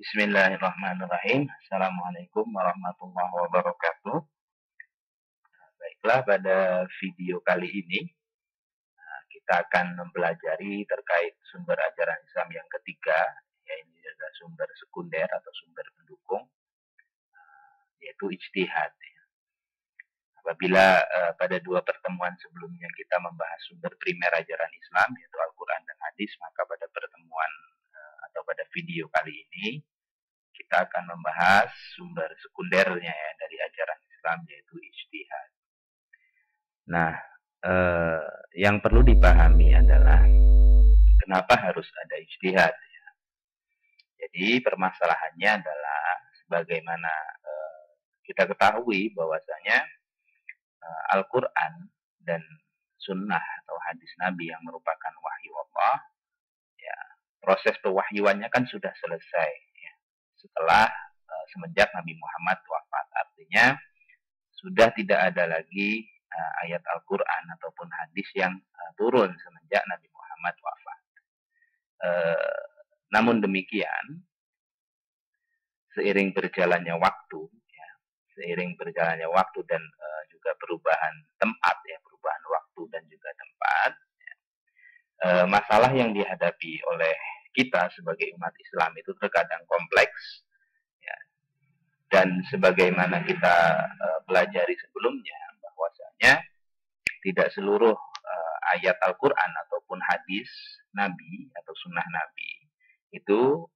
Bismillahirrahmanirrahim. Assalamualaikum warahmatullahi wabarakatuh. Baiklah, pada video kali ini kita akan mempelajari terkait sumber ajaran Islam yang ketiga, yaitu adalah sumber sekunder atau sumber pendukung, yaitu ijtihad. Apabila pada dua pertemuan sebelumnya kita membahas sumber primer ajaran Islam, yaitu Al-Quran dan Hadis, maka pada pertemuan atau pada video kali ini kita akan membahas sumber sekundernya ya, dari ajaran Islam, yaitu ijtihad. Nah, yang perlu dipahami adalah kenapa harus ada ijtihad ya. Jadi permasalahannya adalah sebagaimana kita ketahui bahwasanya Al-Quran dan sunnah atau hadis Nabi yang merupakan wahyu Allah, ya, proses pewahyuannya kan sudah selesai ya, setelah semenjak Nabi Muhammad wafat. Artinya sudah tidak ada lagi ayat Al-Quran ataupun hadis yang turun semenjak Nabi Muhammad wafat. Namun demikian, seiring berjalannya waktu dan juga perubahan tempat ya, perubahan waktu dan juga tempat ya, masalah yang dihadapi oleh kita sebagai umat Islam itu terkadang kompleks ya, dan sebagaimana kita pelajari sebelumnya bahwasanya tidak seluruh ayat Al-Quran ataupun hadis Nabi atau sunnah Nabi itu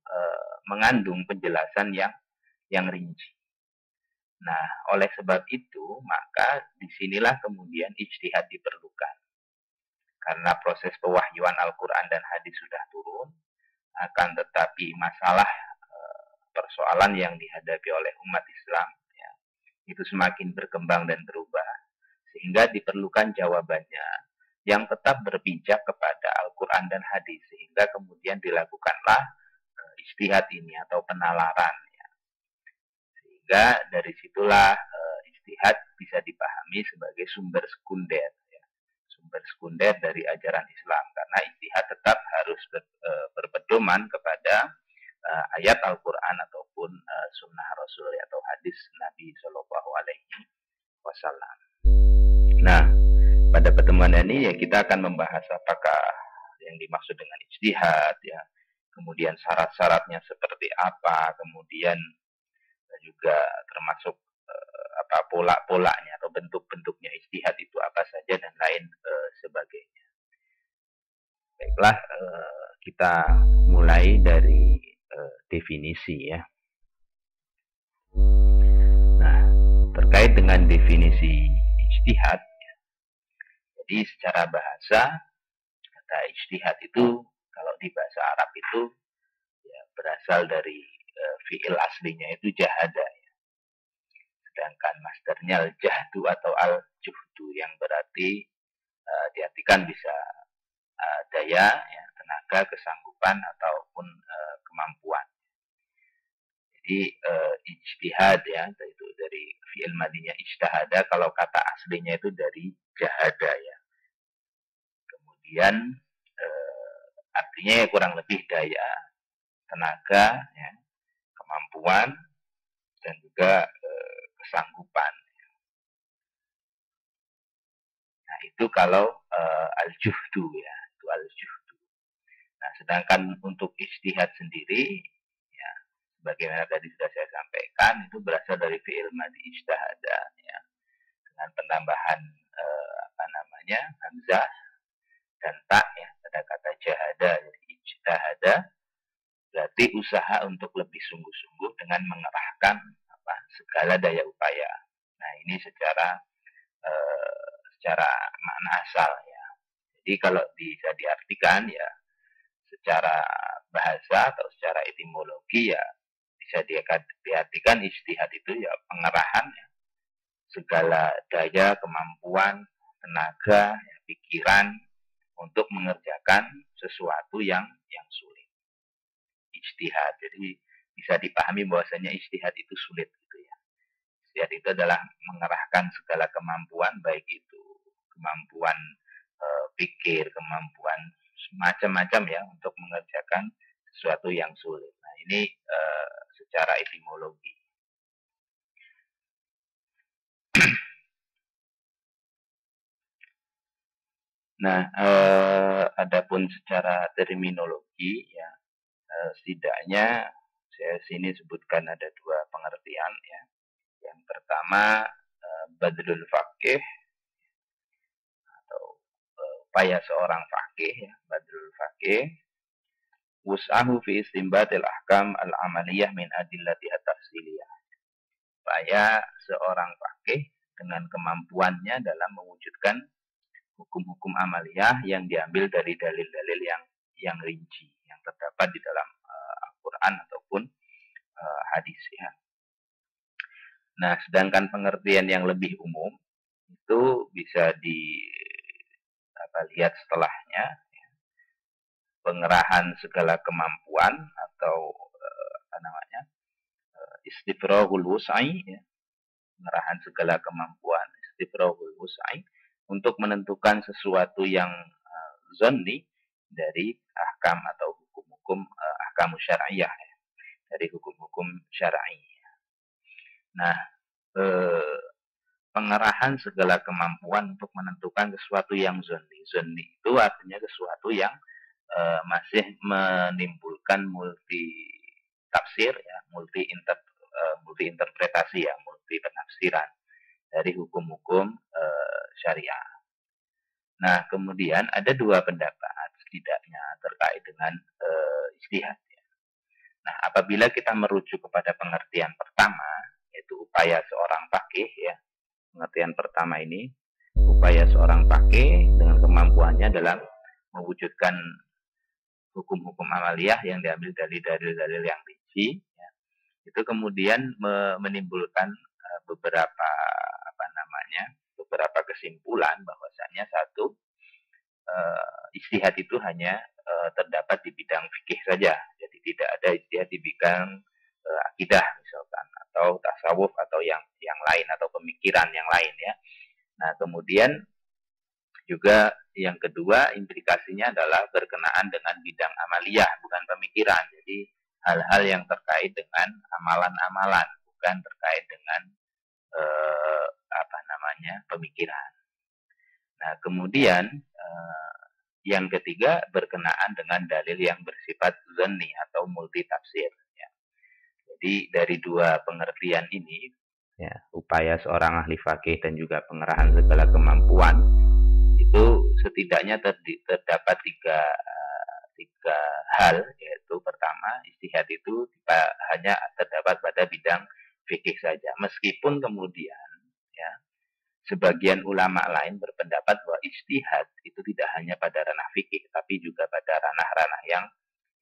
mengandung penjelasan yang rinci. Nah, oleh sebab itu, maka disinilah kemudian ijtihad diperlukan. Karena proses pewahyuan Al-Quran dan hadis sudah turun, akan tetapi masalah persoalan yang dihadapi oleh umat Islam ya, itu semakin berkembang dan berubah, sehingga diperlukan jawabannya yang tetap berpijak kepada Al-Quran dan hadis, sehingga kemudian dilakukanlah ijtihad ini atau penalaran. Sehingga dari situlah ijtihad bisa dipahami sebagai sumber sekunder ya. Sumber sekunder dari ajaran Islam, karena ijtihad tetap harus berpedoman kepada ayat Al-Quran ataupun sunnah Rasul atau hadis Nabi Shallallahu Alaihi Wasallam. Nah, pada pertemuan ini ya kita akan membahas apakah yang dimaksud dengan ijtihad ya, kemudian syarat-syaratnya seperti apa, kemudian juga termasuk pola-polanya atau bentuk-bentuknya ijtihad itu apa saja dan lain sebagainya. Baiklah, kita mulai dari definisi ya. Nah, terkait dengan definisi ijtihad ya, jadi secara bahasa kata ijtihad itu kalau di bahasa Arab itu ya, berasal dari fi'il aslinya itu jahada ya. Sedangkan masdarnya al-jahdu atau al-juhdu yang berarti diartikan bisa daya ya, tenaga, kesanggupan ataupun kemampuan. Jadi ijtihad ya, itu dari fi'il madinya ijtahada, kalau kata aslinya itu dari jahada ya. Kemudian artinya ya kurang lebih daya, tenaga ya, kemampuan dan juga kesanggupan. Nah, itu kalau al-juhdu ya, itu al-juhdu. Nah, sedangkan untuk ijtihad sendiri ya, sebagaimana tadi sudah saya sampaikan, itu berasal dari fi'il madi ijtahada ya, dengan penambahan hamzah dan ta ya pada kata jahada. Jadi ijtahada berarti usaha untuk lebih sungguh-sungguh dengan mengerahkan segala daya upaya. Nah, ini secara makna asal ya. Jadi kalau bisa diartikan ya secara bahasa atau secara etimologi ya bisa diartikan ijtihad itu ya pengerahan ya, segala daya, kemampuan, tenaga, ya, pikiran untuk mengerjakan sesuatu yang sulit. Ijtihad. Jadi bisa dipahami bahwasanya ijtihad itu sulit gitu ya. Ijtihad itu adalah mengerahkan segala kemampuan, baik itu kemampuan pikir, kemampuan macam-macam ya, untuk mengerjakan sesuatu yang sulit. Nah, Ini secara etimologi. Nah, adapun secara terminologi ya, setidaknya saya sini sebutkan ada dua pengertian ya. Yang pertama badlul faqih atau upaya seorang faqih ya, badlul faqih wus'ahu fi istinbatil ahkam al-amaliyah min adillatiha tafsiliyah. Upaya seorang faqih dengan kemampuannya dalam mewujudkan hukum-hukum amaliyah yang diambil dari dalil-dalil yang rinci yang terdapat di dalam Al-Quran ataupun hadis ya. Nah, sedangkan pengertian yang lebih umum itu bisa lihat setelahnya ya. Pengerahan segala kemampuan atau istifraghul wus'ai ya. Pengerahan segala kemampuan istifraghul wus'ai untuk menentukan sesuatu yang zanni dari ahkam atau hukum-hukum ahkam syar'iyah ya, dari hukum-hukum syar'i. Nah, pengerahan segala kemampuan untuk menentukan sesuatu yang zanni. Zanni itu artinya sesuatu yang masih menimbulkan multi tafsir ya, multi interpretasi ya, multi penafsiran dari hukum-hukum syariah. Nah, kemudian ada dua pendapat setidaknya terkait dengan ijtihad. Ya. Nah, apabila kita merujuk kepada pengertian pertama, yaitu upaya seorang faqih ya, pengertian pertama ini, upaya seorang faqih dengan kemampuannya dalam mewujudkan hukum-hukum amaliyah yang diambil dari dalil-dalil yang rinci, ya, itu kemudian menimbulkan beberapa kesimpulan bahwasanya satu, ijtihad itu hanya terdapat di bidang fikih saja, jadi tidak ada ijtihad di bidang akidah misalkan atau tasawuf atau yang lain atau pemikiran yang lain ya. Nah, kemudian juga yang kedua implikasinya adalah berkenaan dengan bidang amaliyah bukan pemikiran. Jadi hal-hal yang terkait dengan amalan-amalan bukan terkait dengan pemikiran. Nah, kemudian yang ketiga berkenaan dengan dalil yang bersifat zanni atau multi tafsir. Ya. Jadi dari dua pengertian ini, ya, upaya seorang ahli fikih dan juga pengerahan segala kemampuan itu setidaknya terdapat tiga hal, yaitu pertama ijtihad itu hanya terdapat pada bidang fikih saja, meskipun kemudian ya sebagian ulama lain berpendapat bahwa ijtihad itu tidak hanya pada ranah fikih, tapi juga pada ranah-ranah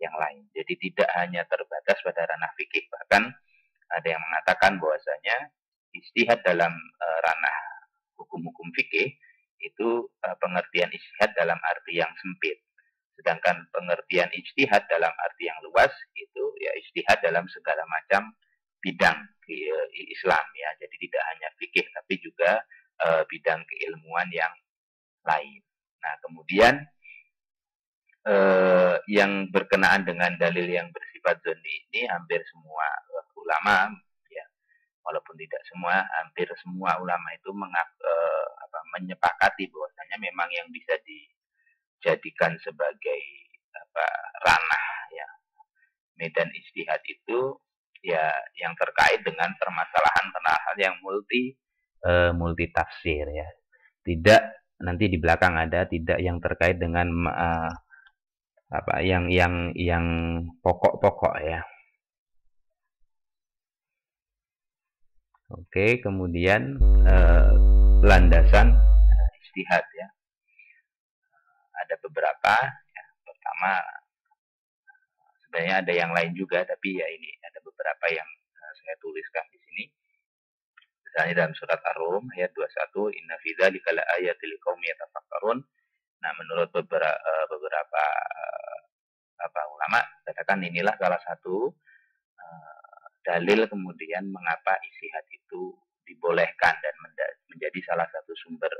yang lain. Jadi tidak hanya terbatas pada ranah fikih, bahkan ada yang mengatakan bahwasanya ijtihad dalam ranah hukum-hukum fikih itu pengertian ijtihad dalam arti yang sempit. Sedangkan pengertian ijtihad dalam arti yang luas itu ya ijtihad dalam segala macam bidang Islam ya. Jadi tidak hanya fikih tapi juga bidang keilmuan yang lain. Nah, kemudian yang berkenaan dengan dalil yang bersifat zanni ini hampir semua ulama ya, walaupun tidak semua, hampir semua ulama itu menyepakati bahwasanya memang yang bisa dijadikan sebagai ranah ya medan ijtihad itu ya yang terkait dengan permasalahan yang multi tafsir ya. Tidak, nanti di belakang ada tidak yang terkait dengan yang pokok-pokok ya. Oke, kemudian landasan ijtihad ya. Ada beberapa ya. Pertama, sebenarnya ada yang lain juga, tapi ya ini ada beberapa yang saya tuliskan di sini. Misalnya dalam surat Ar-Rum ayat 21, inna fi dzalika laayatil liqaumin yatafakkarun. Nah, menurut beberapa ulama katakan inilah salah satu dalil kemudian mengapa ijtihad itu dibolehkan dan menjadi salah satu sumber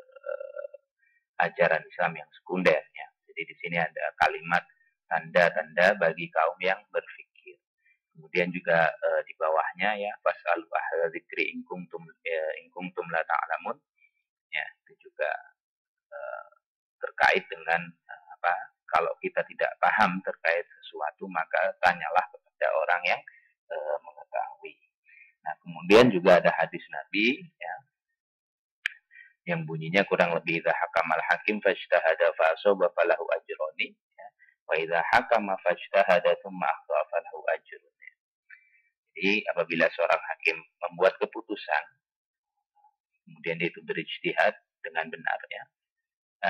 ajaran Islam yang sekunder ya. Jadi di sini ada kalimat tanda-tanda bagi kaum yang berfikir. kemudian juga di bawahnya ya fasalu ahla dzikri in kuntum la ta'lamun. Ya, itu juga terkait dengan kalau kita tidak paham terkait sesuatu maka tanyalah kepada orang yang mengetahui. Nah, kemudian juga ada hadis Nabi ya yang bunyinya kurang lebih idza hakamal hakim fajtahada fa asaba falahu ajrani ya. Wa idza hakama fajtahada tsumma akhta falahu ajrun. Jadi apabila seorang hakim membuat keputusan kemudian dia itu berijtihad dengan benar ya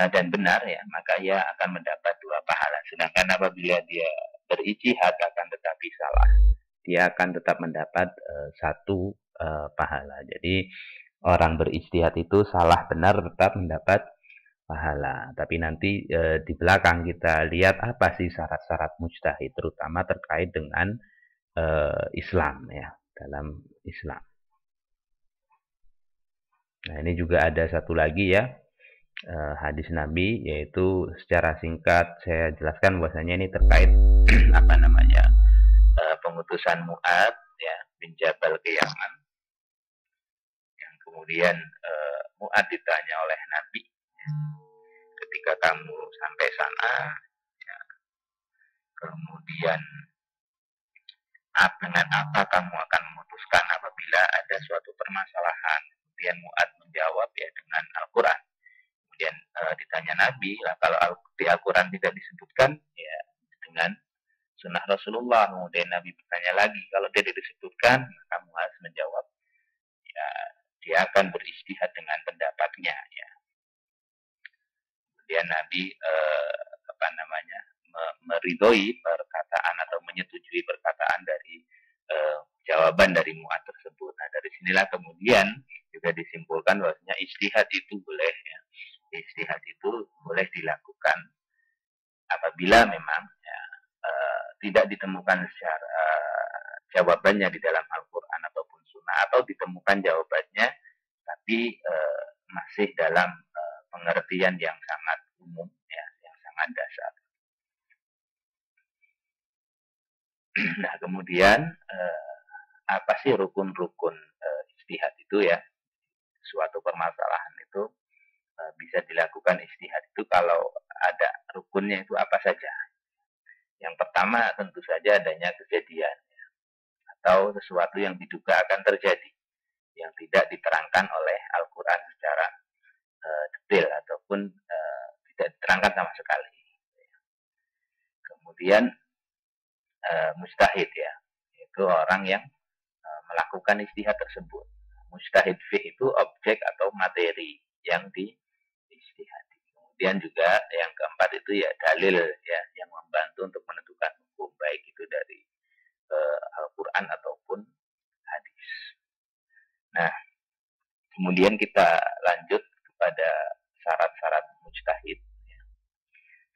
dan benar ya, maka ia akan mendapat 2 pahala. Sedangkan apabila dia berijtihad akan tetapi salah, dia akan tetap mendapat 1 pahala. Jadi orang berijtihad itu salah benar tetap mendapat pahala. Tapi nanti di belakang kita lihat apa sih syarat-syarat mujtahid, terutama terkait dengan Islam ya, dalam Islam. Nah, ini juga ada satu lagi ya hadis Nabi, yaitu secara singkat saya jelaskan bahwasanya ini terkait pengutusan Mu'ad ya bin Jabal ke Yaman, yang kemudian Mu'ad ditanya oleh Nabi ya, ketika kamu sampai sana ya, kemudian dengan apa kamu akan memutuskan apabila ada suatu permasalahan. Kemudian Mu'ad menjawab ya dengan Al-Quran. Kemudian ditanya Nabi, lah kalau di Al-Quran tidak disebutkan ya dengan sunnah Rasulullah. Kemudian Nabi bertanya lagi, kalau tidak disebutkan maka Mu'ad menjawab ya dia akan berijtihad dengan pendapatnya ya. Kemudian Nabi meridhoi perkataan atau menyetujui perkataan dari jawaban dari Mu'ad tersebut. Nah, dari sinilah kemudian juga disimpulkan bahwasanya ijtihad itu boleh ya. Ijtihad itu boleh dilakukan apabila memang ya, tidak ditemukan secara jawabannya di dalam Al-Quran ataupun Sunnah, atau ditemukan jawabannya tapi masih dalam pengertian yang sangat umum ya, yang sangat dasar. Nah, kemudian apa sih rukun-rukun ijtihad itu ya? Suatu permasalahan itu bisa dilakukan ijtihad itu kalau ada rukunnya itu apa saja. Yang pertama tentu saja adanya kejadian ya, atau sesuatu yang diduga akan terjadi yang tidak diterangkan oleh Al-Quran secara detail ataupun tidak diterangkan sama sekali. Kemudian mujtahid ya, itu orang yang melakukan ijtihad tersebut. Mujtahid fi itu objek atau materi yang diijtihadi. Kemudian juga yang keempat itu ya dalil ya, yang membantu untuk menentukan hukum, baik itu dari Al-Quran ataupun hadis. Nah, kemudian kita lanjut kepada syarat-syarat mujtahid.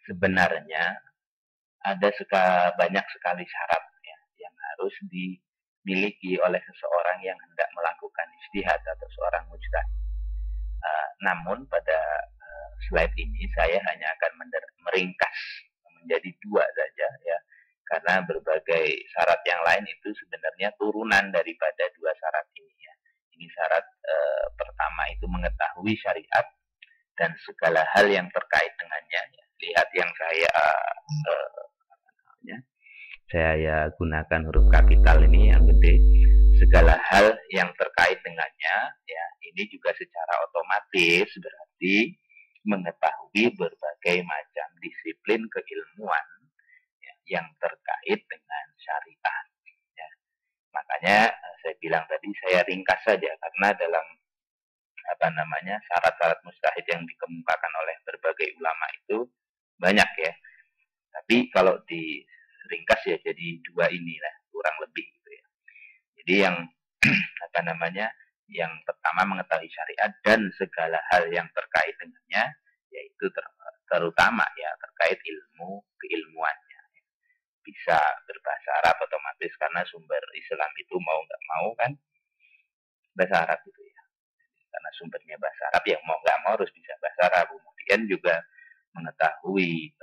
Sebenarnya ada banyak sekali syarat ya, yang harus dimiliki oleh seseorang yang hendak melakukan ijtihad atau seorang mujtahid. Namun pada slide ini saya hanya akan meringkas menjadi 2 saja ya, karena berbagai syarat yang lain itu sebenarnya turunan daripada 2 syarat ini ya. Ini syarat pertama itu mengetahui syariat dan segala hal yang terkait dengannya ya. Lihat yang saya gunakan huruf kapital ini yang gede, segala hal yang terkait dengannya ya, ini juga secara otomatis berarti mengetahui berbagai macam disiplin keilmuan ya, yang terkait dengan syariat ya. Makanya saya bilang tadi saya ringkas saja, karena dalam syarat-syarat mujtahid yang dikemukakan oleh berbagai ulama itu banyak ya. Tapi kalau diringkas ya jadi 2 inilah kurang lebih gitu ya. Jadi yang yang pertama mengetahui syariat dan segala hal yang terkait dengannya, yaitu terutama ya terkait keilmuannya. Bisa berbahasa Arab otomatis karena sumber Islam itu mau nggak mau kan bahasa Arab gitu ya. Karena sumbernya bahasa Arab, yang mau nggak mau harus bisa bahasa Arab. Kemudian juga mengetahui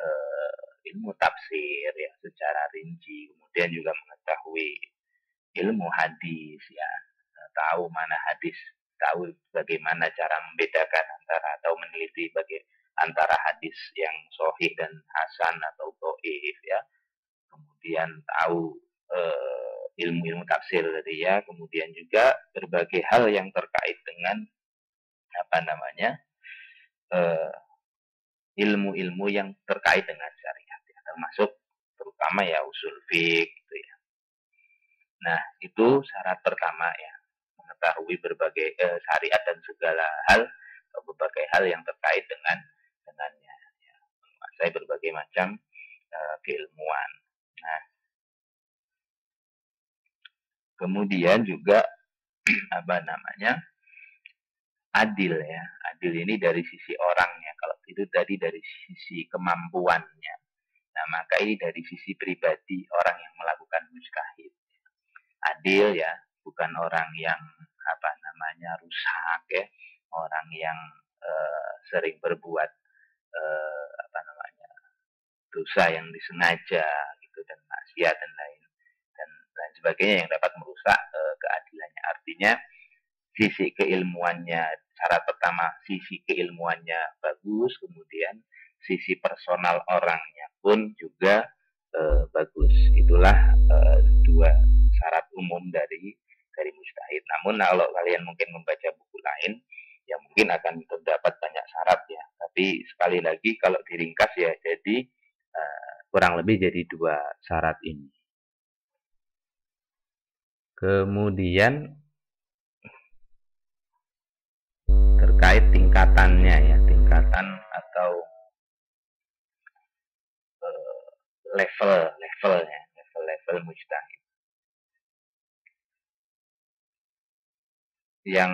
ilmu tafsir ya secara rinci, kemudian juga mengetahui ilmu hadis ya, tahu mana hadis, tahu bagaimana cara membedakan antara atau meneliti antara hadis yang sahih dan hasan atau dhaif ya. Kemudian tahu ilmu-ilmu tafsir tadi ya, kemudian juga berbagai hal yang terkait dengan apa namanya ilmu-ilmu yang terkait dengan syariat ya, termasuk terutama ya usul fiqh gitu ya. Nah, itu syarat pertama ya, mengetahui berbagai syariat dan segala hal atau berbagai hal yang terkait dengannya ya, menguasai berbagai macam keilmuan. Nah, kemudian juga apa namanya? Adil ya. Adil ini dari sisi orangnya. Kalau itu tadi dari sisi kemampuannya. Nah, maka ini dari sisi pribadi orang yang melakukan mujtahid. Adil ya, bukan orang yang apa namanya rusak ya, orang yang sering berbuat apa namanya dosa yang disengaja gitu dan maksiat dan lain sebagainya yang dapat merusak keadilannya. Artinya sisi keilmuannya, syarat pertama sisi keilmuannya bagus, kemudian sisi personal orangnya pun juga bagus. Itulah dua syarat umum dari mujtahid. Namun kalau kalian mungkin membaca buku lain, ya mungkin akan terdapat banyak syarat ya. Tapi sekali lagi kalau diringkas ya, jadi kurang lebih jadi dua syarat ini. Kemudian terkait tingkatannya ya, tingkatan atau level mujtahid. Yang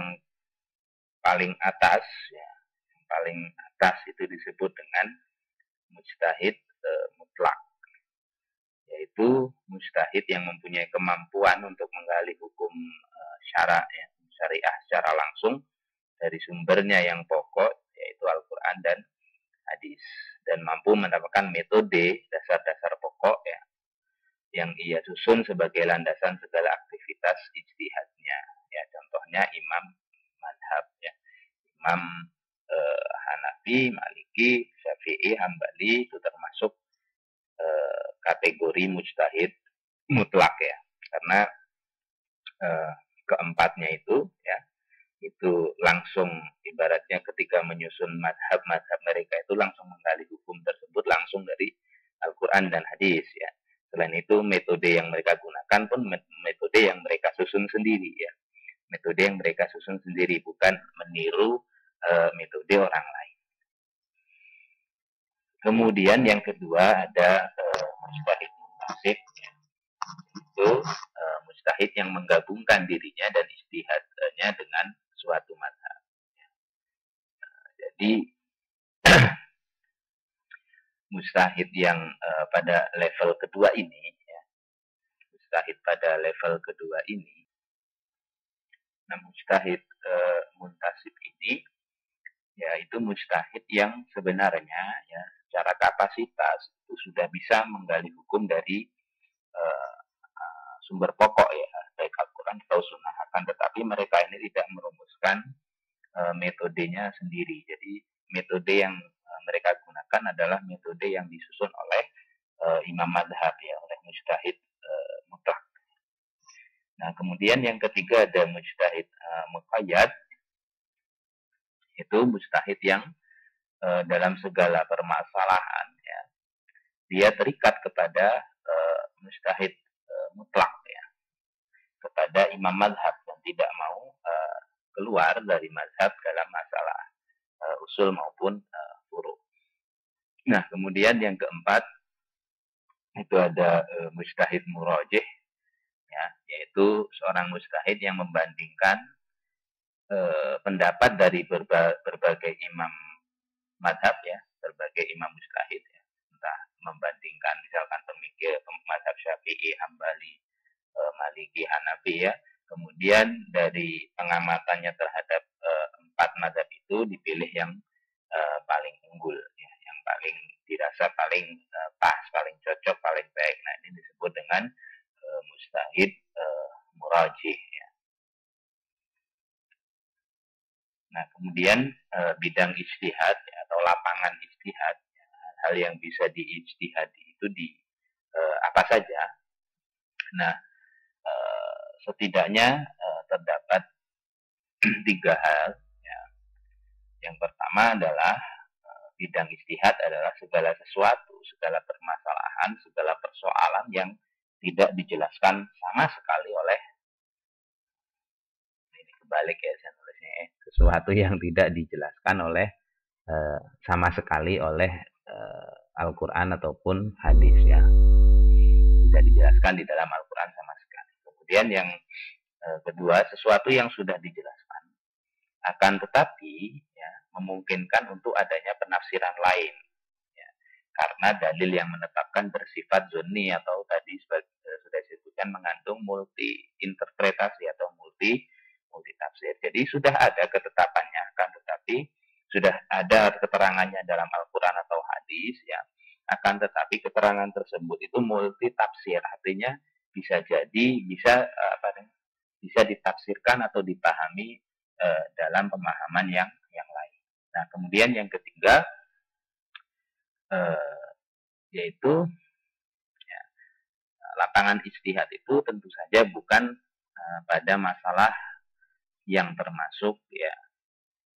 paling atas ya, yang paling atas itu disebut dengan mujtahid mutlak, yaitu mujtahid yang mempunyai kemampuan untuk menggali hukum syariah secara langsung dari sumbernya yang pokok, yaitu Al-Quran dan hadis, dan mampu mendapatkan metode dasar-dasar pokok ya, yang ia susun sebagai landasan segala aktivitas ijtihadnya ya. Contohnya imam madhab ya, imam Hanafi, Maliki, Syafi'i, Hambali itu termasuk kategori mujtahid mutlak ya, karena keempatnya itu ya, itu langsung ibaratnya ketika menyusun madhab mereka itu langsung menggali hukum tersebut langsung dari Al-Quran dan hadis ya. Selain itu metode yang mereka gunakan pun metode yang mereka susun sendiri ya, metode yang mereka susun sendiri, bukan meniru metode orang lain. Kemudian yang kedua ada mujtahid muntasib ya. Itu mujtahid yang menggabungkan dirinya dan ijtihadnya dengan suatu madhab. Jadi mujtahid yang pada level kedua ini, ya, mujtahid pada level kedua ini, nah mujtahid muntasib ini, yaitu mujtahid yang sebenarnya ya secara kapasitas itu sudah bisa menggali hukum dari sumber pokok ya, baik Al-Quran atau Sunnah, akan tetapi mereka ini tidak merumuskan metodenya sendiri. Jadi metode yang mereka gunakan adalah metode yang disusun oleh imam madhab ya, oleh mujtahid mutlak. Nah, kemudian yang ketiga ada mujtahid muqayyad, itu mujtahid yang dalam segala permasalahan ya, dia terikat kepada mujtahid mutlak ya, kepada imam madhab dan tidak mau keluar dari mazhab dalam masalah usul maupun furu'. Nah, kemudian yang keempat itu ada mujtahid murajih ya, yaitu seorang mujtahid yang membandingkan pendapat dari berbagai imam madhab ya, berbagai imam mujtahid ya, entah membandingkan misalkan pemikir mazhab Syafi'i, Hambali, Maliki, Hanafi ya. Kemudian dari pengamatannya terhadap empat mazhab itu dipilih yang paling unggul ya, yang paling dirasa paling pas, paling cocok, paling baik. Nah, ini disebut dengan mujtahid rajih ya. Nah, kemudian bidang ijtihad ya, atau lapangan ijtihad, ya, hal yang bisa diijtihadi itu di apa saja. Nah, setidaknya terdapat 3 hal ya. Yang pertama adalah bidang ijtihad adalah segala sesuatu, segala permasalahan, segala persoalan yang tidak dijelaskan sama sekali oleh, ini kebalik ya saya nulisnya, sesuatu yang tidak dijelaskan oleh sama sekali oleh Al-Quran ataupun hadis ya, tidak dijelaskan di dalam Al-Quran sama sekali. Kemudian yang kedua, sesuatu yang sudah dijelaskan akan tetapi ya, memungkinkan untuk adanya penafsiran lain ya, karena dalil yang menetapkan bersifat zonni atau tadi sudah disebutkan mengandung multi interpretasi atau multi tafsir. Jadi sudah ada ketetapannya, akan tetapi sudah ada keterangannya dalam Al-Quran atau hadis ya, akan tetapi keterangan tersebut itu multi tafsir, artinya bisa jadi bisa ditafsirkan atau dipahami dalam pemahaman yang lain. Nah, kemudian yang ketiga yaitu ya, lapangan ijtihad itu tentu saja bukan pada masalah yang termasuk ya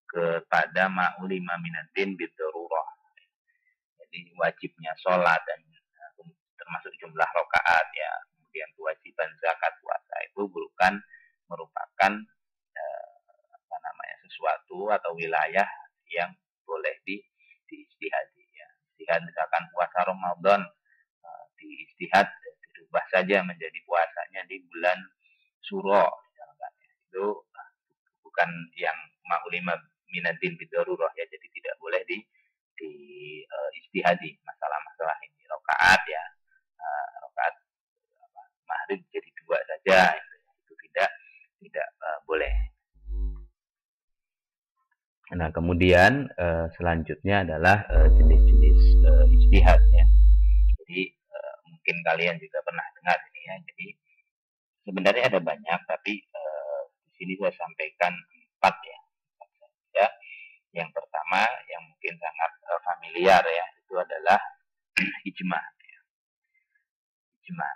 kepada ma'ulima minaddin bidarurah. Jadi wajibnya sholat dan termasuk jumlah rakaat ya, kemudian kewajiban zakat, puasa itu bukan merupakan sesuatu atau wilayah yang boleh diijtihadi ya. Ijtihad misalkan puasa Ramadan diijtihad dirubah saja menjadi puasanya di bulan Syuro misalkan ya. Itu bukan yang ma'ulima minaddin bidarurah ya, jadi tidak boleh ijtihadi masalah-masalah ini. Rakaat ya, rakaat maghrib jadi 2 saja itu tidak boleh. Nah, kemudian selanjutnya adalah jenis-jenis ijtihad ya. Jadi mungkin kalian juga pernah dengar ini ya. Jadi sebenarnya ada banyak, tapi di sini saya sampaikan 4 ya. Ya. Yang pertama yang mungkin sangat familiar ya, itu adalah ijma. Ya. Ijma.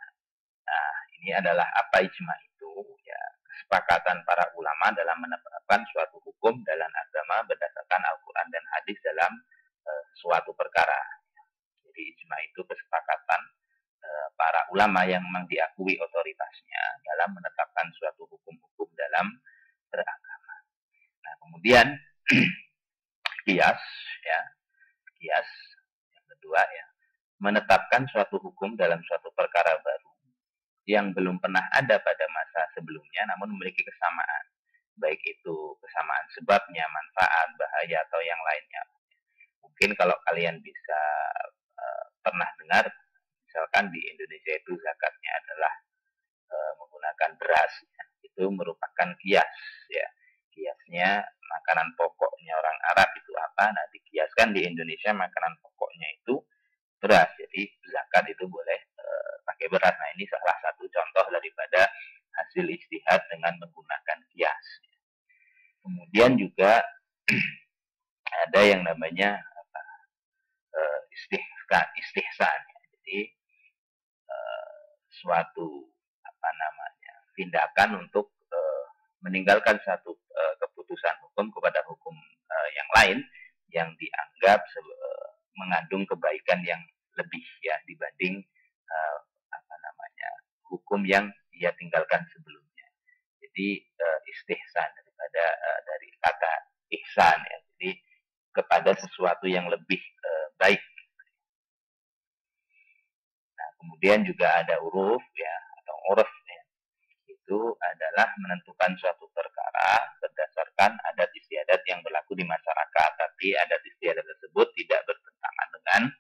Nah, ini adalah apa ijma itu? Ya, kesepakatan para ulama dalam menetapkan suatu hukum dalam agama berdasarkan Al-Quran dan hadis dalam suatu perkara. Jadi ijma itu kesepakatan para ulama yang memang diakui otoritasnya dalam menetapkan suatu hukum-hukum dalam beragama. Nah, kemudian qiyas ya, qiyas yang kedua ya, menetapkan suatu hukum dalam suatu perkara baru yang belum pernah ada pada masa sebelumnya namun memiliki kesamaan, baik itu kesamaan sebabnya, manfaat, bahaya atau yang lainnya. Mungkin kalau kalian bisa pernah dengar, misalkan di Indonesia itu zakatnya adalah menggunakan beras ya. Itu merupakan qiyas ya. Qiyasnya makanan pokoknya orang Arab itu apa? Nah, dikiaskan di Indonesia makanan pokoknya itu beras. Jadi zakat itu boleh pakai beras. Nah, ini salah satu contoh daripada hasil ijtihad dengan menggunakan qiyas. Kemudian juga ada yang namanya istihsan. Jadi suatu tindakan untuk meninggalkan satu keputusan hukum kepada hukum yang lain yang dianggap mengandung kebaikan yang lebih ya dibanding hukum yang dia tinggalkan sebelumnya. Jadi istihsan dari kata ihsan ya. Jadi kepada sesuatu yang lebih baik. Nah, kemudian juga ada uruf ya atau uruf ya. Itu adalah menentukan suatu perkara berdasarkan adat istiadat yang berlaku di masyarakat, tapi adat istiadat tersebut tidak bertentangan dengan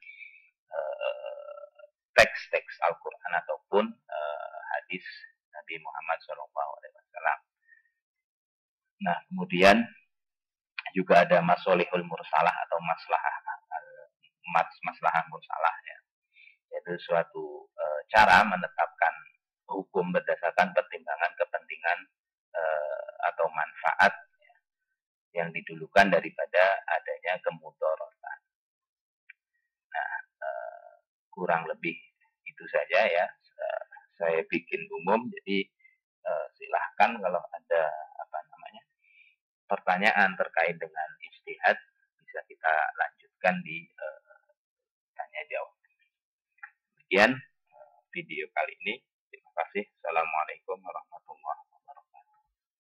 teks-teks Al-Quran ataupun hadis Nabi Muhammad SAW. Nah, kemudian juga ada masolihul mursalah atau maslahah mursalah ya, yaitu suatu cara menetapkan hukum berdasarkan pertimbangan kepentingan manfaat yang didulukan daripada adanya kemudorotan. Nah, kurang lebih itu saja ya. Saya bikin umum, jadi silahkan kalau ada pertanyaan terkait dengan ijtihad bisa kita lanjutkan di tanya jawab. Demikian video kali ini. Terima kasih. Assalamualaikum warahmatullahi wabarakatuh.